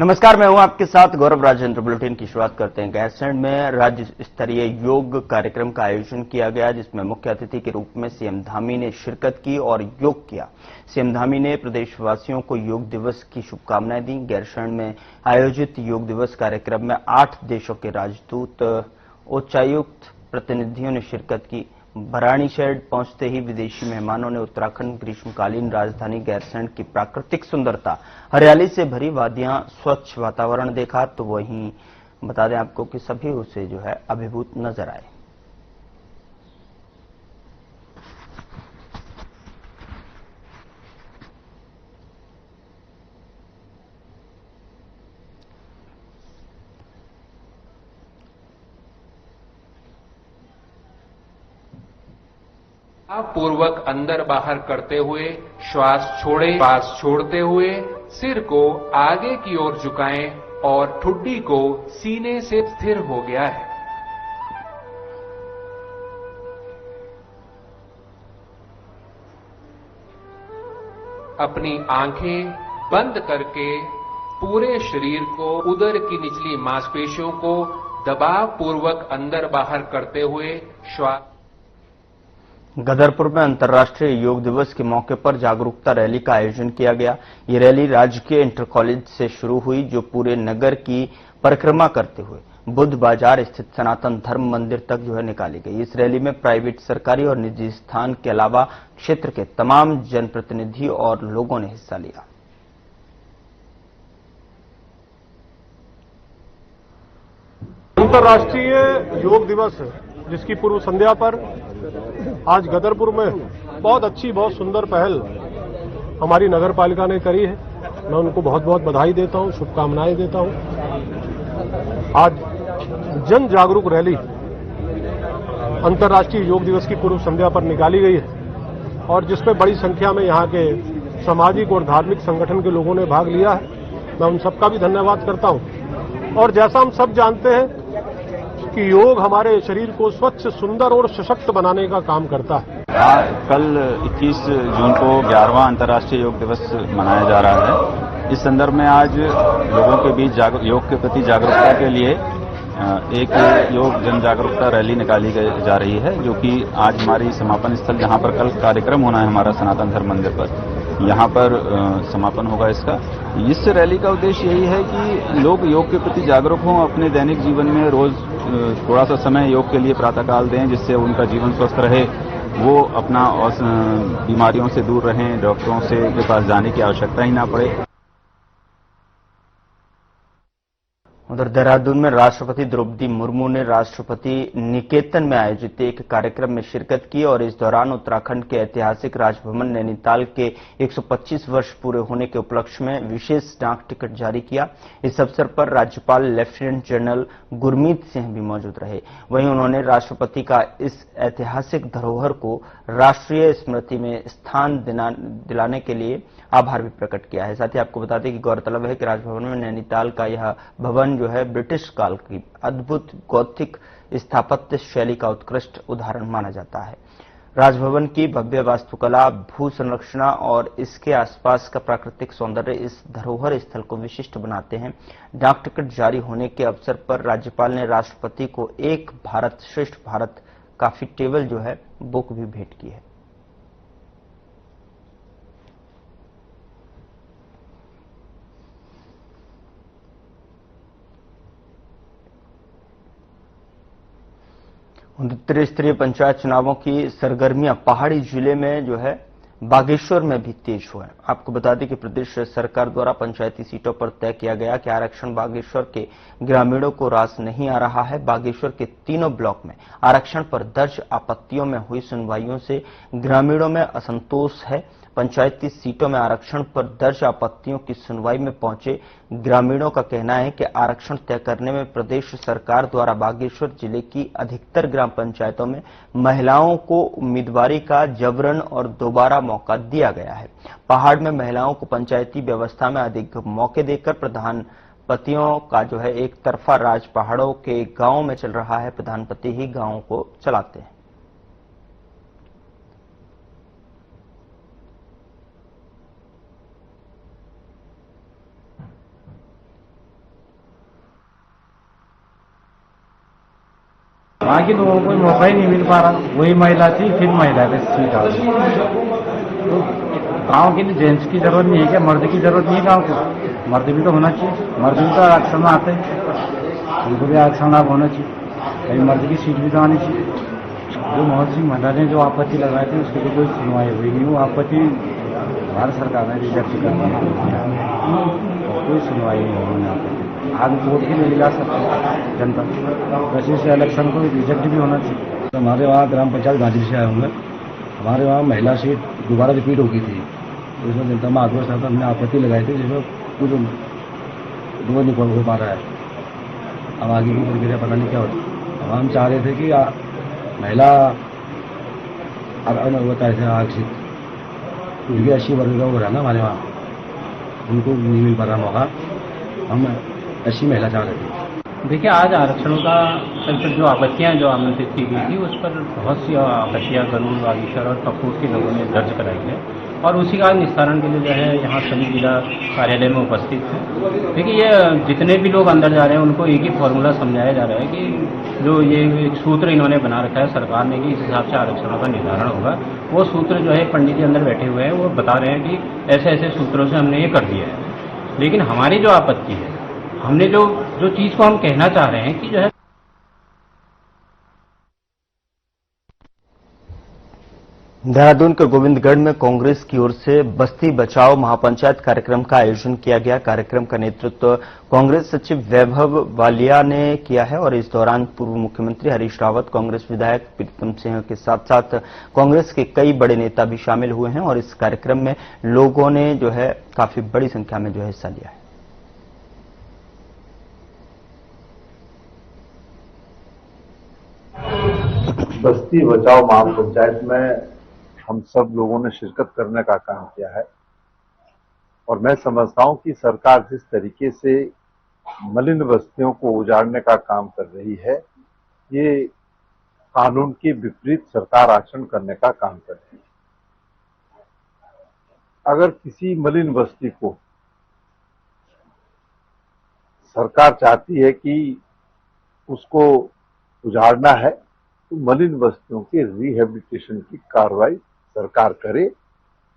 नमस्कार, मैं हूं आपके साथ गौरव राजेंद्र। बुलेटिन की शुरुआत करते हैं। गैरसैंण में राज्य स्तरीय योग कार्यक्रम का आयोजन किया गया, जिसमें मुख्य अतिथि के रूप में सीएम धामी ने शिरकत की और योग किया। सीएम धामी ने प्रदेशवासियों को योग दिवस की शुभकामनाएं दी। गैरसैंण में आयोजित योग दिवस कार्यक्रम में 8 देशों के राजदूत, उच्चायुक्त, प्रतिनिधियों ने शिरकत की। भराड़ीसैंण पहुंचते ही विदेशी मेहमानों ने उत्तराखंड ग्रीष्मकालीन राजधानी गैरसैंण की प्राकृतिक सुंदरता, हरियाली से भरी वादियां, स्वच्छ वातावरण देखा। तो वहीं बता दें आपको कि सभी उसे अभिभूत नजर आए। पूर्वक अंदर बाहर करते हुए श्वास छोड़ते हुए सिर को आगे की ओर झुकाएं और ठुड्डी को सीने से स्थिर हो गया है। अपनी आंखें बंद करके पूरे शरीर को, उदर की निचली मांसपेशियों को दबाव पूर्वक अंदर बाहर करते हुए श्वास। गदरपुर में अंतर्राष्ट्रीय योग दिवस के मौके पर जागरूकता रैली का आयोजन किया गया। ये रैली राजकीय इंटर कॉलेज से शुरू हुई, जो पूरे नगर की परिक्रमा करते हुए बुद्ध बाजार स्थित सनातन धर्म मंदिर तक निकाली गई। इस रैली में प्राइवेट, सरकारी और निजी स्थान के अलावा क्षेत्र के तमाम जनप्रतिनिधि और लोगों ने हिस्सा लिया। अंतर्राष्ट्रीय योग दिवस जिसकी पूर्व संध्या पर आज गदरपुर में बहुत अच्छी, बहुत सुंदर पहल हमारी नगर पालिका ने करी है। मैं उनको बहुत बहुत बधाई देता हूं, शुभकामनाएं देता हूं। आज जन जागरूक रैली अंतर्राष्ट्रीय योग दिवस की पूर्व संध्या पर निकाली गई है और जिसमें बड़ी संख्या में यहां के सामाजिक और धार्मिक संगठन के लोगों ने भाग लिया है। मैं उन सबका भी धन्यवाद करता हूं। और जैसा हम सब जानते हैं कि योग हमारे शरीर को स्वच्छ, सुंदर और सशक्त बनाने का काम करता है। कल 21 जून को 11वां अंतर्राष्ट्रीय योग दिवस मनाया जा रहा है। इस संदर्भ में आज लोगों के बीच योग के प्रति जागरूकता के लिए एक योग जन जागरूकता रैली निकाली जा रही है, जो कि आज हमारी समापन स्थल, जहां पर कल कार्यक्रम होना है हमारा सनातन धर्म मंदिर पर, यहां पर समापन होगा इसका। इस रैली का उद्देश्य यही है कि लोग योग के प्रति जागरूक हों, अपने दैनिक जीवन में रोज थोड़ा सा समय योग के लिए प्रातःकाल दें, जिससे उनका जीवन स्वस्थ रहे, वो अपना बीमारियों से दूर रहें, डॉक्टरों के पास जाने की आवश्यकता ही ना पड़े। उधर देहरादून में राष्ट्रपति द्रौपदी मुर्मू ने राष्ट्रपति निकेतन में आयोजित एक कार्यक्रम में शिरकत की और इस दौरान उत्तराखंड के ऐतिहासिक राजभवन नैनीताल के 125 वर्ष पूरे होने के उपलक्ष्य में विशेष डाक टिकट जारी किया। इस अवसर पर राज्यपाल लेफ्टिनेंट जनरल गुरमीत सिंह भी मौजूद रहे। वहीं उन्होंने राष्ट्रपति का इस ऐतिहासिक धरोहर को राष्ट्रीय स्मृति में स्थान दिलाने के लिए आभार भी प्रकट किया है। साथ ही आपको बता दें कि गौरतलब है कि राजभवन में नैनीताल का यह भवन ब्रिटिश काल की अद्भुत गौथिक स्थापत्य शैली का उत्कृष्ट उदाहरण माना जाता है। राजभवन की भव्य वास्तुकला, भू संरचना और इसके आसपास का प्राकृतिक सौंदर्य इस धरोहर स्थल को विशिष्ट बनाते हैं। डाक टिकट जारी होने के अवसर पर राज्यपाल ने राष्ट्रपति को एक भारत श्रेष्ठ भारत काफी टेबल बुक भी भेंट की है। त्रिस्तरीय पंचायत चुनावों की सरगर्मियां पहाड़ी जिले में बागेश्वर में भी तेज हुए। आपको बता दें कि प्रदेश सरकार द्वारा पंचायती सीटों पर तय किया गया कि आरक्षण बागेश्वर के ग्रामीणों को रास नहीं आ रहा है। बागेश्वर के तीनों ब्लॉक में आरक्षण पर दर्ज आपत्तियों में हुई सुनवाइयों से ग्रामीणों में असंतोष है। पंचायती सीटों में आरक्षण पर दर्ज आपत्तियों की सुनवाई में पहुंचे ग्रामीणों का कहना है कि आरक्षण तय करने में प्रदेश सरकार द्वारा बागेश्वर जिले की अधिकतर ग्राम पंचायतों में महिलाओं को उम्मीदवारी का जबरन और दोबारा मौका दिया गया है। पहाड़ में महिलाओं को पंचायती व्यवस्था में अधिक मौके देकर प्रधानपतियों का एक तरफा राज पहाड़ों के गांवों में चल रहा है। प्रधानपति ही गांवों को चलाते हैं। बाकी लोगों को मौका ही नहीं मिल पा रहा। वही महिला थी, फिर महिला पे सीट आ गई। तो गाँव के लिए जेंट्स की जरूरत नहीं है क्या? मर्द की जरूरत नहीं है गाँव को? मर्द भी तो होना चाहिए। मर्द भी तो आरक्षण में आते हैं, उनको भी आरक्षण लाभ होना चाहिए। कहीं मर्द की सीट भी तो आनी चाहिए। जो मोहन सिंह मंडा ने जो आपत्ति लगाई थी उसकी कोई सुनवाई हुई नहीं। वो आपत्ति भारत सरकार ने रिजेक्ट कर दिया, कोई सुनवाई नहीं होगी यहाँ पर। आगे कोर्ट के लिए जा सकते हैं जनता। वैसे इस इलेक्शन को रिजेक्ट भी होना चाहिए। तो हमारे वहाँ ग्राम पंचायत गांधी से आए होंगे, हमारे वहाँ महिला सीट दोबारा रिपीट हो गई थी। तो इसमें जनता में आक्रोश था, हमने आपत्ति लगाई थी, जिसमें कुछ दो नहीं हो पा रहा है। अब आगे की प्रक्रिया पता नहीं क्या होती। अब हम चाह रहे थे कि महिला होता है आरक्षित, क्योंकि 80 वर्ग का हो रहा है ना हमारे वहाँ, उनको नहीं मिल पा रहा मौका। हम 80 महिला चाह रहे थे। देखिए, आज आरक्षण का जो आपत्तियां जो आमंत्रित की गई थी उस पर बहुत सी आपत्तियां गरुड़, बागेश्वर और कपूर के लोगों ने दर्ज कराई है और उसी का निस्तारण के लिए जो है यहाँ सभी जिला कार्यालय में उपस्थित थे। देखिए, ये जितने भी लोग अंदर जा रहे हैं उनको एक ही फॉर्मूला समझाया जा रहा है कि जो ये एक सूत्र इन्होंने बना रखा है सरकार ने कि इस हिसाब से आरक्षणों का निर्धारण होगा, वो सूत्र जो है पंडित जी अंदर बैठे हुए हैं वो बता रहे हैं कि ऐसे ऐसे सूत्रों से हमने ये कर दिया है। लेकिन हमारी जो आपत्ति है, हमने जो चीज को हम कहना चाह रहे हैं कि जो है देहरादून के गोविंदगढ़ में कांग्रेस की ओर से बस्ती बचाओ महापंचायत कार्यक्रम का आयोजन किया गया। कार्यक्रम का नेतृत्व कांग्रेस सचिव वैभव वालिया ने किया है और इस दौरान पूर्व मुख्यमंत्री हरीश रावत, कांग्रेस विधायक प्रीतम सिंह के साथ साथ कांग्रेस के कई बड़े नेता भी शामिल हुए हैं और इस कार्यक्रम में लोगों ने जो है काफी बड़ी संख्या में जो है हिस्सा लिया है। बस्ती बचाओ महापंचायत में हम सब लोगों ने शिरकत करने का काम किया है और मैं समझता हूं कि सरकार जिस तरीके से मलिन बस्तियों को उजाड़ने का काम कर रही है, ये कानून के विपरीत सरकार आचरण करने का काम कर रही है। अगर किसी मलिन बस्ती को सरकार चाहती है कि उसको उजाड़ना है तो मलिन बस्तियों के रिहेबिलिटेशन की कार्रवाई सरकार करे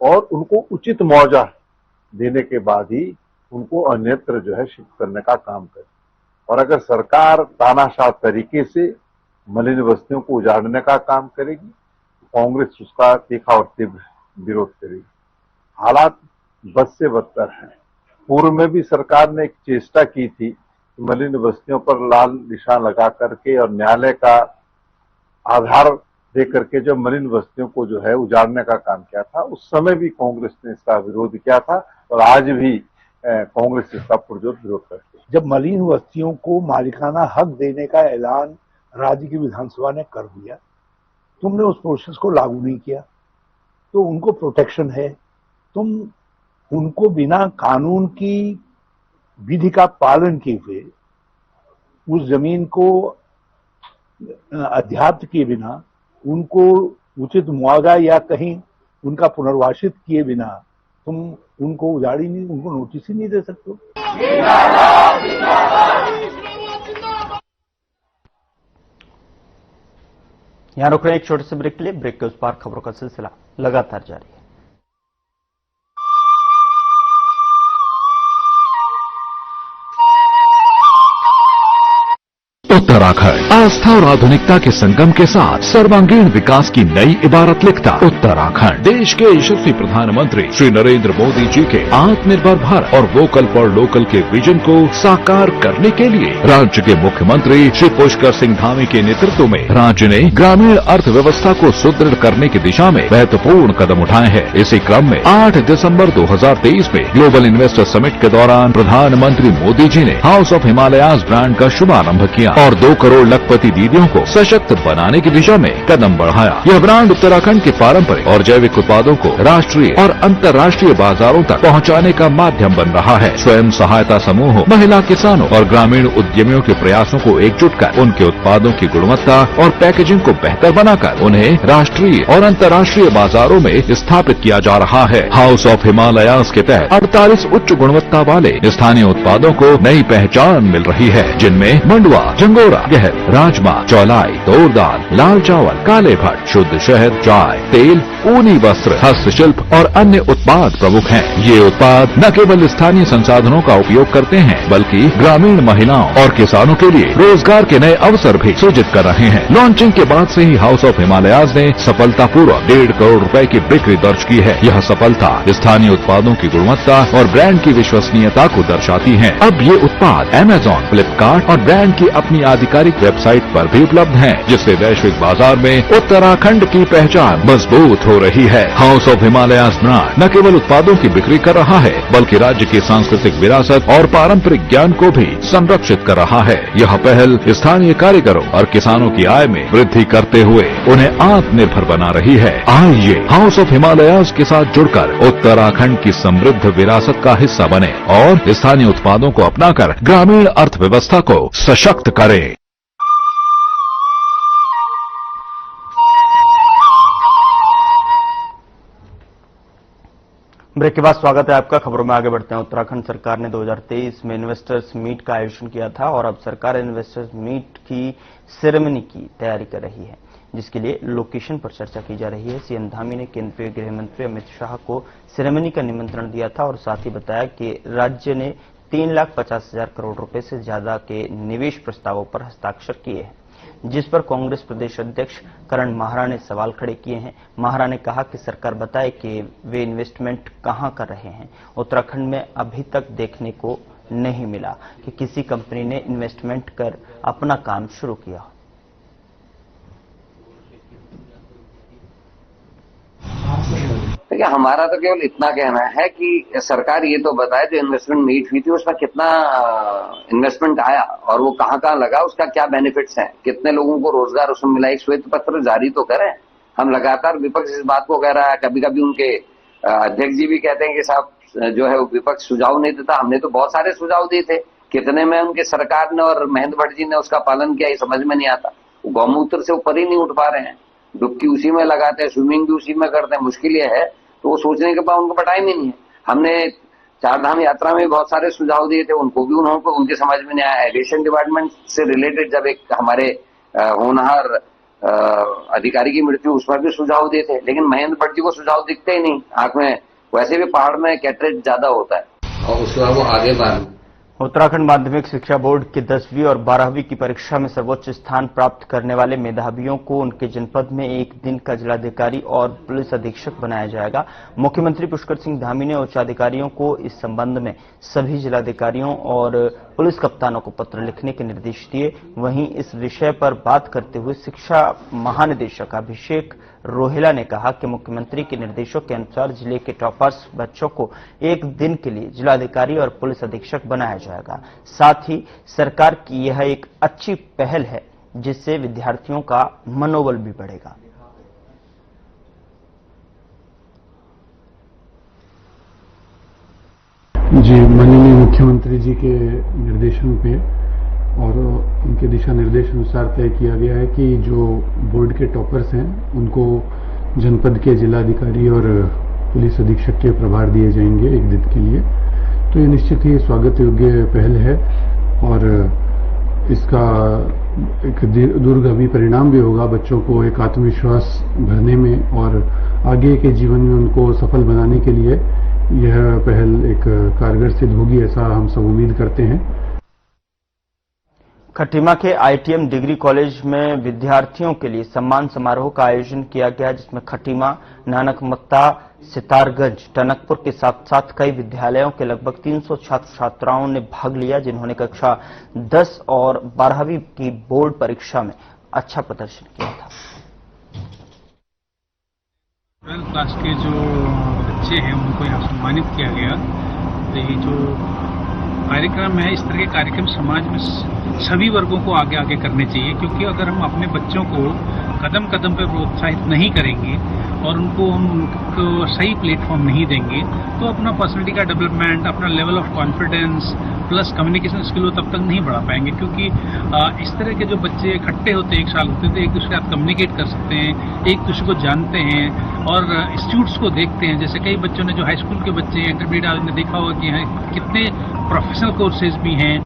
और उनको उचित मुआवजा देने के बाद ही उनको अन्यत्र जो है शिफ्ट करने का काम करे। और अगर सरकार तानाशाह तरीके से मलिन बस्तियों को उजाड़ने का काम करेगी तो कांग्रेस उसका तीखा और तीव्र विरोध करेगी। हालात बद से बदतर हैं। पूर्व में भी सरकार ने एक चेष्टा की थी कि मलिन बस्तियों पर लाल निशान लगा करके और न्यायालय का आधार दे करके जो मलिन बस्तियों को जो है उजाड़ने का काम किया था, उस समय भी कांग्रेस ने इसका विरोध किया था और आज भी कांग्रेस इसका पुरजोर विरोध करती है। जब मलिन बस्तियों को मालिकाना हक देने का ऐलान राज्य की विधानसभा ने कर दिया, तुमने उस प्रोसेस को लागू नहीं किया तो उनको प्रोटेक्शन है। तुम उनको बिना कानून की विधि का पालन किए हुए उस जमीन को अध्यात्म किए बिना, उनको उचित मुआवजा या कहीं उनका पुनर्वासित किए बिना तुम उनको उजाड़ी नहीं, उनको नोटिस ही नहीं दे सकते हो। यहां रुक रहे हैं एक छोटे से ब्रेक के लिए। ब्रेक के उस पार खबरों का सिलसिला लगातार जारी है। उत्तराखंड आस्था और आधुनिकता के संगम के साथ सर्वांगीण विकास की नई इबारत लिखता उत्तराखंड देश के यशस्वी प्रधानमंत्री श्री नरेंद्र मोदी जी के आत्मनिर्भर भारत और वोकल फॉर लोकल के विजन को साकार करने के लिए राज्य के मुख्यमंत्री श्री पुष्कर सिंह धामी के नेतृत्व में राज्य ने ग्रामीण अर्थव्यवस्था को सुदृढ़ करने की दिशा में महत्वपूर्ण कदम उठाए हैं। इसी क्रम में 8 दिसंबर 2023 में ग्लोबल इन्वेस्टर समिट के दौरान प्रधानमंत्री मोदी जी ने हाउस ऑफ हिमालयाज ब्रांड का शुभारंभ किया और 2 करोड़ लखपति दीदियों को सशक्त बनाने की दिशा में कदम बढ़ाया। यह ब्रांड उत्तराखंड के पारंपरिक और जैविक उत्पादों को राष्ट्रीय और अंतर्राष्ट्रीय बाजारों तक पहुंचाने का माध्यम बन रहा है। स्वयं सहायता समूहों, महिला किसानों और ग्रामीण उद्यमियों के प्रयासों को एकजुट कर उनके उत्पादों की गुणवत्ता और पैकेजिंग को बेहतर बनाकर उन्हें राष्ट्रीय और अंतर्राष्ट्रीय बाजारों में स्थापित किया जा रहा है। हाउस ऑफ हिमालयाज के तहत 48 उच्च गुणवत्ता वाले स्थानीय उत्पादों को नई पहचान मिल रही है, जिनमें मंडुआ, जंगोरा, चूड़ा, गेहूं, राजमा, चौलाई, तोर दाल, लाल चावल, काले भट्ट, शुद्ध शहद, चाय, तेल, ऊनी वस्त्र, हस्तशिल्प और अन्य उत्पाद प्रमुख हैं। ये उत्पाद न केवल स्थानीय संसाधनों का उपयोग करते हैं बल्कि ग्रामीण महिलाओं और किसानों के लिए रोजगार के नए अवसर भी सृजित कर रहे हैं। लॉन्चिंग के बाद से ही हाउस ऑफ हिमालयाज ने सफलतापूर्वक 1.5 करोड़ रुपए की बिक्री दर्ज की है। यह सफलता स्थानीय उत्पादों की गुणवत्ता और ब्रांड की विश्वसनीयता को दर्शाती है। अब ये उत्पाद अमेजॉन, फ्लिपकार्ट और ब्रांड की अपनी आधिकारिक वेबसाइट पर भी उपलब्ध हैं, जिससे वैश्विक बाजार में उत्तराखंड की पहचान मजबूत हो रही है। हाउस ऑफ हिमालयाज ब्रांड न केवल उत्पादों की बिक्री कर रहा है बल्कि राज्य की सांस्कृतिक विरासत और पारंपरिक ज्ञान को भी संरक्षित कर रहा है। यह पहल स्थानीय कारीगरों और किसानों की आय में वृद्धि करते हुए उन्हें आत्मनिर्भर बना रही है। आइए हाउस ऑफ हिमालयाज के साथ जुड़कर उत्तराखंड की समृद्ध विरासत का हिस्सा बने और स्थानीय उत्पादों को अपनाकर ग्रामीण अर्थव्यवस्था को सशक्त करें। ब्रेक के बाद स्वागत है आपका। खबरों में आगे बढ़ते हैं। उत्तराखंड सरकार ने 2023 में इन्वेस्टर्स मीट का आयोजन किया था और अब सरकार इन्वेस्टर्स मीट की सेरेमनी की तैयारी कर रही है, जिसके लिए लोकेशन पर चर्चा की जा रही है। सीएम धामी ने केंद्रीय गृह मंत्री अमित शाह को सेरेमनी का निमंत्रण दिया था और साथ ही बताया कि राज्य ने 3,50,000 करोड़ रुपए से ज्यादा के निवेश प्रस्तावों पर हस्ताक्षर किए हैं, जिस पर कांग्रेस प्रदेश अध्यक्ष करण माहरा ने सवाल खड़े किए हैं। माहरा ने कहा कि सरकार बताए कि वे इन्वेस्टमेंट कहां कर रहे हैं। उत्तराखंड में अभी तक देखने को नहीं मिला कि किसी कंपनी ने इन्वेस्टमेंट कर अपना काम शुरू किया। देखिए, हमारा तो केवल इतना कहना है कि सरकार ये तो बताए जो इन्वेस्टमेंट मीट हुई थी उसमें कितना इन्वेस्टमेंट आया और वो कहाँ कहाँ लगा, उसका क्या बेनिफिट्स हैं, कितने लोगों को रोजगार उसमें मिला। एक श्वेत पत्र जारी तो करें। हम लगातार विपक्ष इस बात को कह रहा है, कभी कभी उनके अध्यक्ष जी भी कहते हैं कि साहब जो है वो विपक्ष सुझाव नहीं देता। हमने तो बहुत सारे सुझाव दिए थे, कितने में उनके सरकार ने और महेंद्र भट्ट जी ने उसका पालन किया, ये समझ में नहीं आता। वो गौमूत्र से ऊपर ही नहीं उठ पा रहे हैं, डुबकी उसी में लगाते हैं, स्विमिंग भी उसी में करते हैं। मुश्किल ये है तो वो सोचने के बाद उनको टाइम ही नहीं है। हमने चारधाम यात्रा में बहुत सारे सुझाव दिए थे, उनको भी उनके समझ में नहीं आया। एविएशन डिपार्टमेंट से रिलेटेड जब एक हमारे होनहार अधिकारी की मृत्यु, उसमें भी सुझाव दिए थे, लेकिन महेंद्र भट्ट जी को सुझाव दिखते ही नहीं आंख में। वैसे भी पहाड़ में कैटरेज ज्यादा होता है और उसके बाद वो आगे बढ़। उत्तराखंड माध्यमिक शिक्षा बोर्ड की 10वीं और 12वीं की परीक्षा में सर्वोच्च स्थान प्राप्त करने वाले मेधावियों को उनके जनपद में एक दिन का जिलाधिकारी और पुलिस अधीक्षक बनाया जाएगा। मुख्यमंत्री पुष्कर सिंह धामी ने उच्चाधिकारियों को इस संबंध में सभी जिलाधिकारियों और पुलिस कप्तानों को पत्र लिखने के निर्देश दिए। वहीं इस विषय पर बात करते हुए शिक्षा महानिदेशक अभिषेक रोहेला ने कहा कि मुख्यमंत्री के निर्देशों के अनुसार जिले के टॉपर्स बच्चों को एक दिन के लिए जिलाधिकारी और पुलिस अधीक्षक बनाया जाएगा। साथ ही सरकार की यह एक अच्छी पहल है जिससे विद्यार्थियों का मनोबल भी बढ़ेगा। जी, माननीय मुख्यमंत्री जी के निर्देशन पे और उनके दिशा निर्देश अनुसार तय किया गया है कि जो बोर्ड के टॉपर्स हैं उनको जनपद के जिलाधिकारी और पुलिस अधीक्षक के प्रभार दिए जाएंगे एक दिन के लिए। तो ये निश्चित ही स्वागत योग्य पहल है और इसका एक दूरगामी परिणाम भी होगा बच्चों को एक आत्मविश्वास भरने में और आगे के जीवन में उनको सफल बनाने के लिए यह पहल एक कारगर सिद्ध होगी, ऐसा हम सब उम्मीद करते हैं। खटीमा के आईटीएम डिग्री कॉलेज में विद्यार्थियों के लिए सम्मान समारोह का आयोजन किया गया, जिसमें खटीमा, नानकमत्ता, सितारगंज, टनकपुर के साथ साथ कई विद्यालयों के लगभग 300 छात्र छात्राओं ने भाग लिया, जिन्होंने कक्षा 10 और 12वीं की बोर्ड परीक्षा में अच्छा प्रदर्शन किया था। 12th क्लास के जो बच्चे हैं उनको यहाँ सम्मानित किया गया। तो ये जो कार्यक्रम है, इस तरह के कार्यक्रम समाज में सभी वर्गों को आगे आगे करने चाहिए, क्योंकि अगर हम अपने बच्चों को कदम कदम पे प्रोत्साहित नहीं करेंगे और उनको सही प्लेटफॉर्म नहीं देंगे तो अपना पर्सनैलिटी का डेवलपमेंट, अपना level of confidence plus communication skill वो तब तक नहीं बढ़ा पाएंगे। क्योंकि इस तरह के जो बच्चे इकट्ठे होते हैं, एक साल होते थे, एक दूसरे के साथ कम्युनिकेट कर सकते हैं, एक दूसरे को जानते हैं और इंस्टीट्यूट्स को देखते हैं। जैसे कई बच्चों ने जो हाई स्कूल के बच्चे इंटरमीडिएट ने देखा होगा कि यहाँ कितने प्रोफेशनल कोर्सेज भी हैं।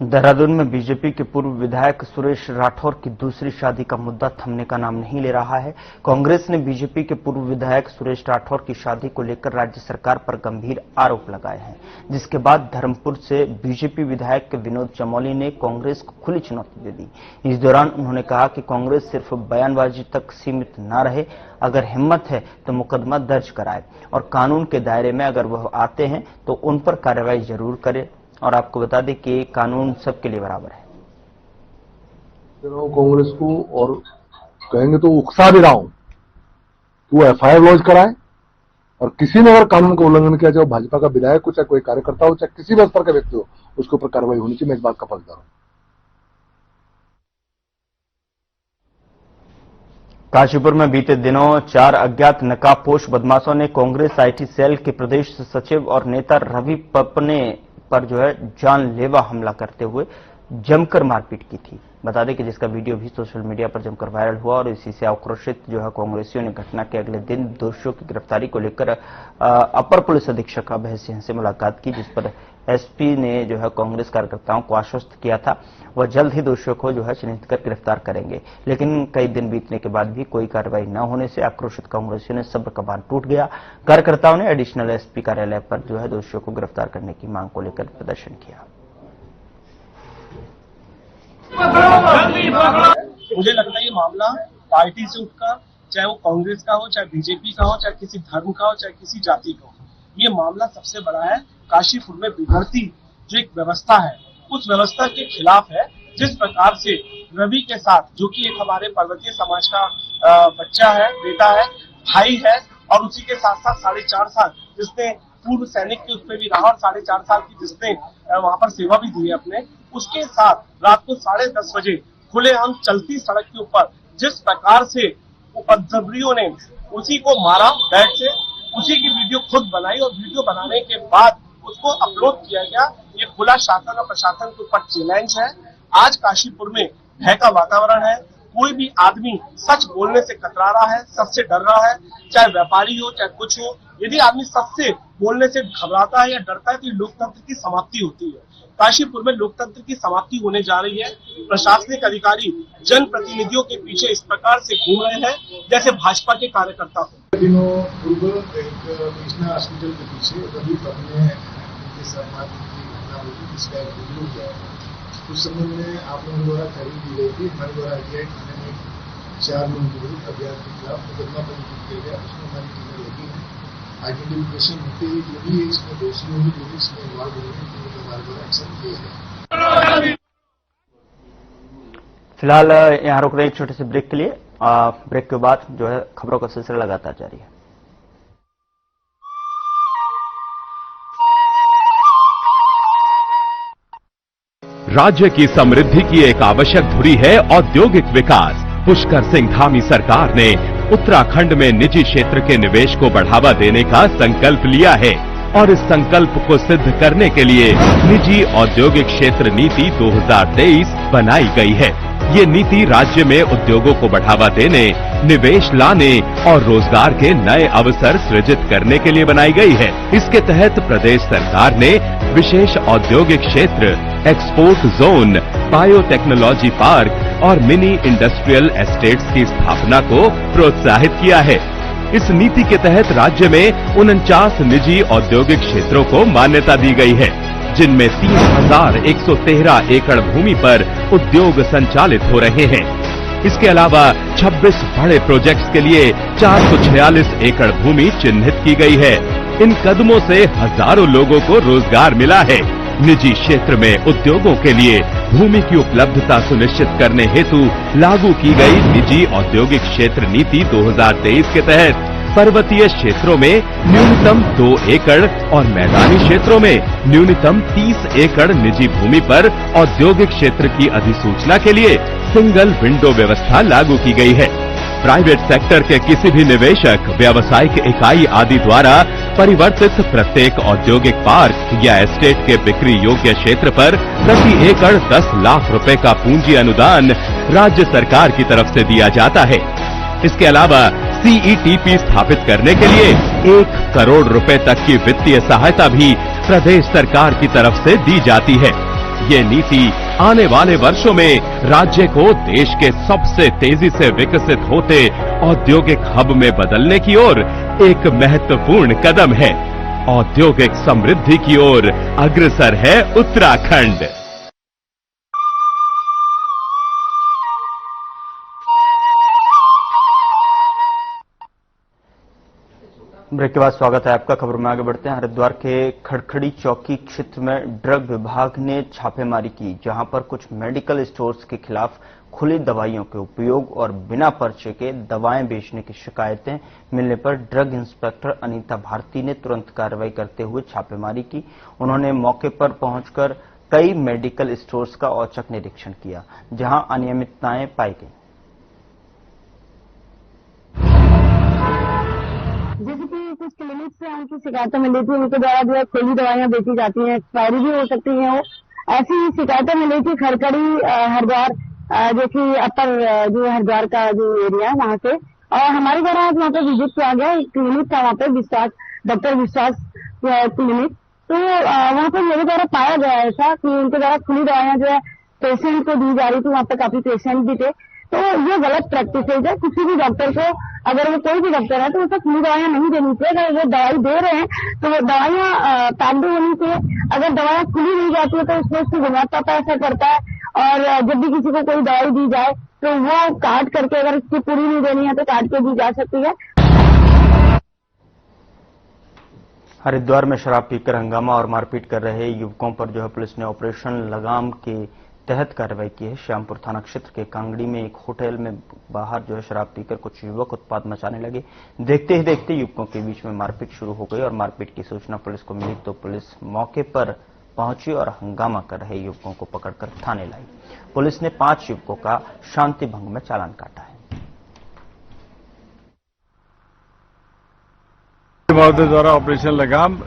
देहरादून में बीजेपी के पूर्व विधायक सुरेश राठौर की दूसरी शादी का मुद्दा थमने का नाम नहीं ले रहा है। कांग्रेस ने बीजेपी के पूर्व विधायक सुरेश राठौर की शादी को लेकर राज्य सरकार पर गंभीर आरोप लगाए हैं, जिसके बाद धर्मपुर से बीजेपी विधायक विनोद चमोली ने कांग्रेस को खुली चुनौती दे दी। इस दौरान उन्होंने कहा कि कांग्रेस सिर्फ बयानबाजी तक सीमित न रहे, अगर हिम्मत है तो मुकदमा दर्ज कराए और कानून के दायरे में अगर वह आते हैं तो उन पर कार्रवाई जरूर करे। और आपको बता दें कि कानून सबके लिए बराबर है। कांग्रेस को और कहेंगे तो उकसा भी रहा हूं, तू एफआईआर लॉन्च कराए और किसी ने अगर कानून का उल्लंघन किया, चाहे भाजपा का विधायक हो, चाहे कोई कार्यकर्ता हो, चाहे किसी भी स्तर का व्यक्ति हो, उसके ऊपर कार्रवाई होनी चाहिए। मैं इस बात का पक्षधर हूं। काशीपुर में बीते दिनों 4 अज्ञात नकाबपोश बदमाशों ने कांग्रेस आईटी सेल के प्रदेश सचिव और नेता रवि पपने पर जानलेवा हमला करते हुए जमकर मारपीट की थी। बता दें कि जिसका वीडियो भी सोशल मीडिया पर जमकर वायरल हुआ और इसी से आक्रोशित कांग्रेसियों ने घटना के अगले दिन दोषियों की गिरफ्तारी को लेकर अपर पुलिस अधीक्षक अभय सिंह से मुलाकात की, जिस पर एसपी ने कांग्रेस कार्यकर्ताओं को आश्वस्त किया था वह जल्द ही दोषियों को चिन्हित कर गिरफ्तार करेंगे। लेकिन कई दिन बीतने के बाद भी कोई कार्रवाई न होने से आक्रोशित कांग्रेसियों ने सब्र का बांध टूट गया। कार्यकर्ताओं ने एडिशनल एसपी कार्यालय पर दोषियों को गिरफ्तार करने की मांग को लेकर प्रदर्शन किया। मुझे लगता है ये मामला पार्टी से उठकर, चाहे वो कांग्रेस का हो, चाहे बीजेपी का हो, चाहे किसी धर्म का हो, चाहे किसी जाति का हो, ये मामला सबसे बड़ा है काशीपुर में बिगड़ती जो एक व्यवस्था है उस व्यवस्था के खिलाफ है। जिस प्रकार से रवि के साथ, जो कि एक हमारे पर्वतीय समाज का बच्चा है, बेटा है, भाई है, और उसी के साथ साथ 4.5 साल जिसने पूर्व सैनिक के उसमें भी रहा और 4.5 साल की जिसने वहां पर सेवा भी दी है अपने, उसके साथ रात को 10:30 बजे खुलेआम चलती सड़क के ऊपर जिस प्रकार से उपद्रवियों ने उसी को मारा बैट से, उसी की वीडियो खुद बनाई और वीडियो बनाने के बाद उसको अपलोड किया गया। ये खुला शासन और प्रशासन के ऊपर चैलेंज है। आज काशीपुर में भय का वातावरण है। कोई भी आदमी सच बोलने से कतरा रहा है, सच से डर रहा है, चाहे व्यापारी हो चाहे कुछ हो। यदि आदमी सच से बोलने से घबराता है या डरता है तो लोकतंत्र की समाप्ति होती है। काशीपुर में लोकतंत्र की समाप्ति होने जा रही है। प्रशासनिक अधिकारी जनप्रतिनिधियों के पीछे इस प्रकार से घूम रहे हैं जैसे भाजपा के कार्यकर्ता हो। दिनों पूर्व एक कृष्णा हॉस्पिटल के पीछे रवि पपने के साथ घटना हुई, जिसका एक वीडियो किया है। उस समय में आप लोगों द्वारा खरीद दी गई थी। हमारे द्वारा आईटीआई थाने में 4 लोगों के विरुद्ध अज्ञात के खिलाफ मुकदमा पंजीकृत किया गया। उसमें हमारी टीमें लगी है। आइडेंटिफिकेशन होते ही जो भी इसमें दोषी होंगे, जो भी इसमें इन्वॉल्व होंगे, तो हमारे द्वारा एक्शन किया जाए। फिलहाल यहाँ रुक रहे एक छोटे से ब्रेक के लिए। ब्रेक के बाद खबरों का सिलसिला लगातार जारी है। राज्य की समृद्धि की एक आवश्यक धुरी है औद्योगिक विकास। पुष्कर सिंह धामी सरकार ने उत्तराखंड में निजी क्षेत्र के निवेश को बढ़ावा देने का संकल्प लिया है और इस संकल्प को सिद्ध करने के लिए निजी औद्योगिक क्षेत्र नीति 2023 बनाई गई है। ये नीति राज्य में उद्योगों को बढ़ावा देने, निवेश लाने और रोजगार के नए अवसर सृजित करने के लिए बनाई गई है। इसके तहत प्रदेश सरकार ने विशेष औद्योगिक क्षेत्र, एक्सपोर्ट जोन, बायोटेक्नोलॉजी पार्क और मिनी इंडस्ट्रियल एस्टेट्स की स्थापना को प्रोत्साहित किया है। इस नीति के तहत राज्य में 49 निजी औद्योगिक क्षेत्रों को मान्यता दी गई है, जिनमें 3113 एकड़ भूमि पर उद्योग संचालित हो रहे हैं। इसके अलावा 26 बड़े प्रोजेक्ट्स के लिए 446 एकड़ भूमि चिन्हित की गई है। इन कदमों से हजारों लोगों को रोजगार मिला है। निजी क्षेत्र में उद्योगों के लिए भूमि की उपलब्धता सुनिश्चित करने हेतु लागू की गई निजी औद्योगिक क्षेत्र नीति 2023 के तहत पर्वतीय क्षेत्रों में न्यूनतम 2 एकड़ और मैदानी क्षेत्रों में न्यूनतम 30 एकड़ निजी भूमि पर औद्योगिक क्षेत्र की अधिसूचना के लिए सिंगल विंडो व्यवस्था लागू की गई है। प्राइवेट सेक्टर के किसी भी निवेशक, व्यावसायिक इकाई आदि द्वारा परिवर्तित प्रत्येक औद्योगिक पार्क या एस्टेट के बिक्री योग्य क्षेत्र पर प्रति एकड़ 10 लाख रुपए का पूंजी अनुदान राज्य सरकार की तरफ से दिया जाता है। इसके अलावा सीईटीपी स्थापित करने के लिए 1 करोड़ रुपए तक की वित्तीय सहायता भी प्रदेश सरकार की तरफ से दी जाती है। ये नीति आने वाले वर्षों में राज्य को देश के सबसे तेजी से विकसित होते औद्योगिक हब में बदलने की ओर एक महत्वपूर्ण कदम है। औद्योगिक समृद्धि की ओर अग्रसर है उत्तराखंड। ब्रेक के बाद स्वागत है आपका। खबर में आगे बढ़ते हैं। हरिद्वार के खड़खड़ी चौकी क्षेत्र में ड्रग विभाग ने छापेमारी की, जहां पर कुछ मेडिकल स्टोर्स के खिलाफ खुली दवाइयों के उपयोग और बिना पर्चे के दवाएं बेचने की शिकायतें मिलने पर ड्रग इंस्पेक्टर अनीता भारती ने तुरंत कार्रवाई करते हुए छापेमारी की। उन्होंने मौके पर पहुंचकर कई मेडिकल स्टोर्स का औचक निरीक्षण किया, जहां अनियमितताएं पाई गई। जैसे कि कुछ क्लिनिक से उनकी शिकायतें मिली थी, उनके द्वारा जो है खुली दवाइयां बेची जाती हैं, एक्सपायरी भी हो सकती हैं। वो ऐसी शिकायतें मिली थी खड़खड़ी हरिद्वार, जो कि अपर जो हरिद्वार का जो एरिया है वहां से, और हमारे द्वारा आज वहाँ पे विजिट किया गया। एक क्लिनिक था वहाँ पे, विश्वास डॉक्टर विश्वास क्लिनिक। तो वहाँ पे मेरे द्वारा पाया गया ऐसा कि उनके द्वारा खुली दवाइयां जो है पेशेंट को दी जा रही थी। वहाँ पे काफी पेशेंट भी थे। तो ये गलत प्रैक्टिस है। किसी भी डॉक्टर को, अगर वो कोई भी डॉक्टर है, तो उसे खुली दवाइयां नहीं देनी चाहिए। अगर वो दवाई दे रहे हैं तो वो दवाइयां पैक्ड होनी चाहिए। अगर दवाइयां खुली दी जाती है तो उसमें उसकी गुणवत्ता पर असर पड़ता है। और जब भी किसी को कोई दवाई दी जाए तो वो काट करके, अगर उसकी पूरी नहीं देनी है तो काट के दी जा सकती है। हरिद्वार में शराब पीकर हंगामा और मारपीट कर रहे युवकों पर जो है पुलिस ने ऑपरेशन लगाम के तहत कार्रवाई की है। श्यामपुर थाना क्षेत्र के कांगड़ी में एक होटल में बाहर जो है शराब पीकर कुछ युवक उत्पात मचाने लगे। देखते ही देखते युवकों के बीच में मारपीट शुरू हो गई और मारपीट की सूचना पुलिस को मिली तो पुलिस मौके पर पहुंची और हंगामा कर रहे युवकों को पकड़कर थाने लाई। पुलिस ने 5 युवकों का शांति भंग में चालान काटा है। महोदय द्वारा ऑपरेशन लगाम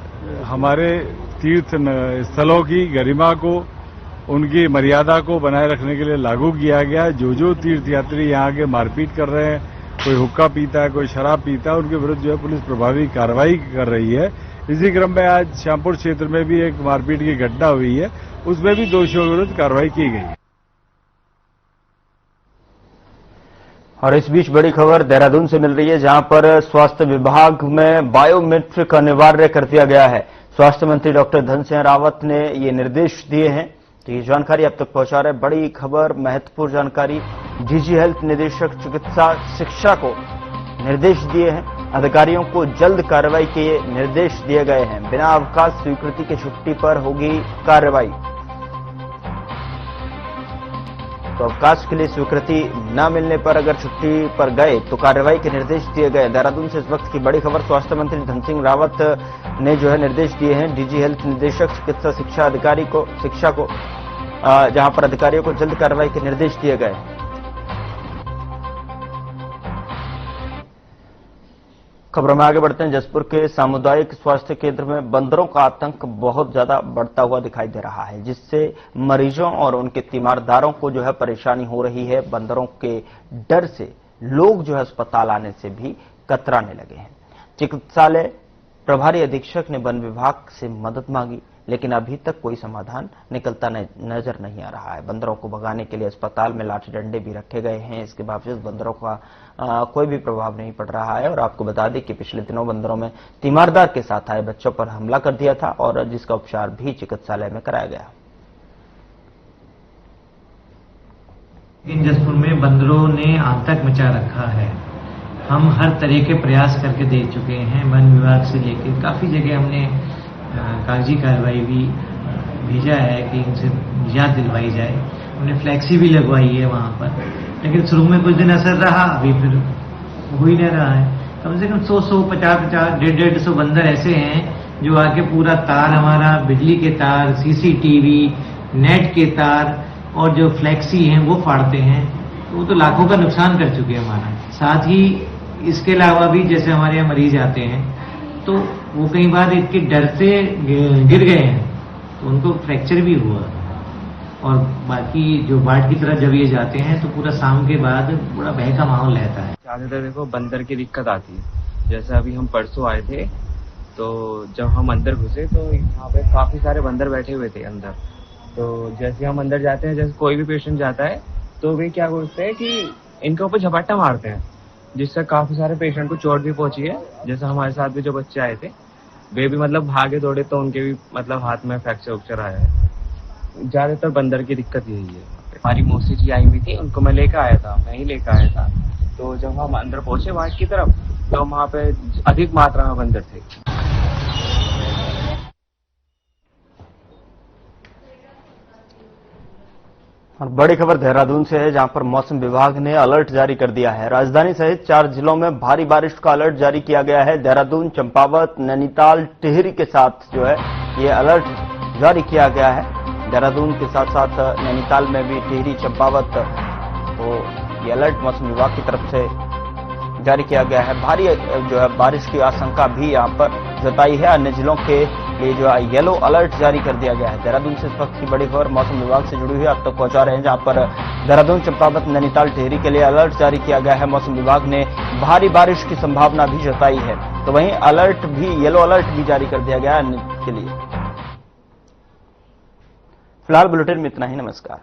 हमारे तीर्थ स्थलों की गरिमा को, उनकी मर्यादा को बनाए रखने के लिए लागू किया गया है। जो तीर्थयात्री यहाँ के मारपीट कर रहे हैं, कोई हुक्का पीता है, कोई शराब पीता है, उनके विरुद्ध जो है पुलिस प्रभावी कार्रवाई कर रही है। इसी क्रम में आज श्यामपुर क्षेत्र में भी एक मारपीट की घटना हुई है, उसमें भी दोषियों के विरुद्ध कार्रवाई की गई है। और इस बीच बड़ी खबर देहरादून से मिल रही है, जहां पर स्वास्थ्य विभाग में बायोमेट्रिक अनिवार्य कर दिया गया है। स्वास्थ्य मंत्री डॉक्टर धन सिंह रावत ने ये निर्देश दिए हैं। तो ये जानकारी अब तक पहुंचा रहे बड़ी खबर, महत्वपूर्ण जानकारी। डीजी हेल्थ निदेशक चिकित्सा शिक्षा को निर्देश दिए हैं। अधिकारियों को जल्द कार्रवाई के निर्देश दिए गए हैं। बिना अवकाश स्वीकृति की छुट्टी पर होगी कार्रवाई। तो अवकाश के लिए स्वीकृति न मिलने पर अगर छुट्टी पर गए तो कार्रवाई के निर्देश दिए गए। देहरादून से इस वक्त की बड़ी खबर, स्वास्थ्य मंत्री धन सिंह रावत ने जो है निर्देश दिए हैं डीजी हेल्थ निदेशक चिकित्सा शिक्षा अधिकारी को, शिक्षा को, जहां पर अधिकारियों को जल्द कार्रवाई के निर्देश दिए गए। खबरों में आगे बढ़ते हैं। जसपुर के सामुदायिक स्वास्थ्य केंद्र में बंदरों का आतंक बहुत ज्यादा बढ़ता हुआ दिखाई दे रहा है, जिससे मरीजों और उनके तीमारदारों को जो है परेशानी हो रही है। बंदरों के डर से लोग जो है अस्पताल आने से भी कतराने लगे हैं। चिकित्सालय प्रभारी अधीक्षक ने वन विभाग से मदद मांगी, लेकिन अभी तक कोई समाधान निकलता नजर नहीं आ रहा है। बंदरों को भगाने के लिए अस्पताल में लाठी डंडे भी रखे गए हैं। इसके बावजूद बंदरों का कोई भी प्रभाव नहीं पड़ रहा है। और आपको बता दें कि पिछले दिनों बंदरों में तीमारदार के साथ आए बच्चों पर हमला कर दिया था और जिसका उपचार भी चिकित्सालय में कराया गया। जसपुर में बंदरों ने आतंक मचा रखा है। हम हर तरह के प्रयास करके देख चुके हैं। वन विभाग से लेकर काफी जगह हमने कागजी कार्रवाई भी भेजा है कि इनसे निजात दिलवाई जाए। हमने फ्लैक्सी भी लगवाई है वहाँ पर, लेकिन शुरू में कुछ दिन असर रहा, अभी फिर हो ही नहीं रहा है। कम से कम 100, 50, 150 बंदर ऐसे हैं जो आके पूरा तार, हमारा बिजली के तार, सीसीटीवी, नेट के तार और जो फ्लैक्सी हैं वो फाड़ते हैं। तो वो तो लाखों का नुकसान कर चुके हैं हमारा। साथ ही इसके अलावा भी जैसे हमारे यहाँ मरीज आते हैं तो वो कई बार इसके डर से गिर गए हैं, तो उनको फ्रैक्चर भी हुआ। और बाकी जो बाढ़ की तरफ जब ये जाते हैं तो पूरा शाम के बाद बड़ा भय का माहौल रहता है। ज्यादातर देखो बंदर की दिक्कत आती है। जैसे अभी हम परसों आए थे तो जब हम अंदर घुसे तो यहाँ पे काफी सारे बंदर बैठे हुए थे अंदर। तो जैसे हम अंदर जाते हैं, जैसे कोई भी पेशेंट जाता है तो वे क्या बोलते हैं कि इनके ऊपर झपट्टा मारते हैं, जिससे काफी सारे पेशेंट को चोट भी पहुंची है। जैसे हमारे साथ भी जो बच्चे आए थे वे भी मतलब भागे दौड़े तो उनके भी मतलब हाथ में फ्रैक्चर उक्चर आया है। ज्यादातर बंदर की दिक्कत यही है। हमारी मौसी जी आई हुई थी, उनको मैं लेकर आया था, मैं ही लेकर आया था। तो जब हम अंदर पहुंचे वार्ड की तरफ तो वहाँ पे अधिक मात्रा में बंदर थे। और बड़ी खबर देहरादून से है, जहां पर मौसम विभाग ने अलर्ट जारी कर दिया है। राजधानी सहित 4 जिलों में भारी बारिश का अलर्ट जारी किया गया है। देहरादून, चंपावत, नैनीताल, टिहरी के साथ जो है ये अलर्ट जारी किया गया है। देहरादून के साथ साथ नैनीताल में भी टिहरी, चंपावत को ये अलर्ट मौसम विभाग की तरफ से जारी किया गया है। भारी जो है बारिश की आशंका भी यहां पर जताई है। अन्य जिलों के लिए जो है येलो अलर्ट जारी कर दिया गया है। देहरादून से इस वक्त की बड़ी खबर मौसम विभाग से जुड़ी हुई अब तक पहुंचा रहे हैं, जहां पर देहरादून, चंपावत, नैनीताल, टिहरी के लिए अलर्ट जारी किया गया है। मौसम विभाग ने भारी बारिश की संभावना भी जताई है, तो वहीं अलर्ट भी, येलो अलर्ट भी जारी कर दिया गया है अन्य के लिए। फिलहाल बुलेटिन में इतना ही। नमस्कार।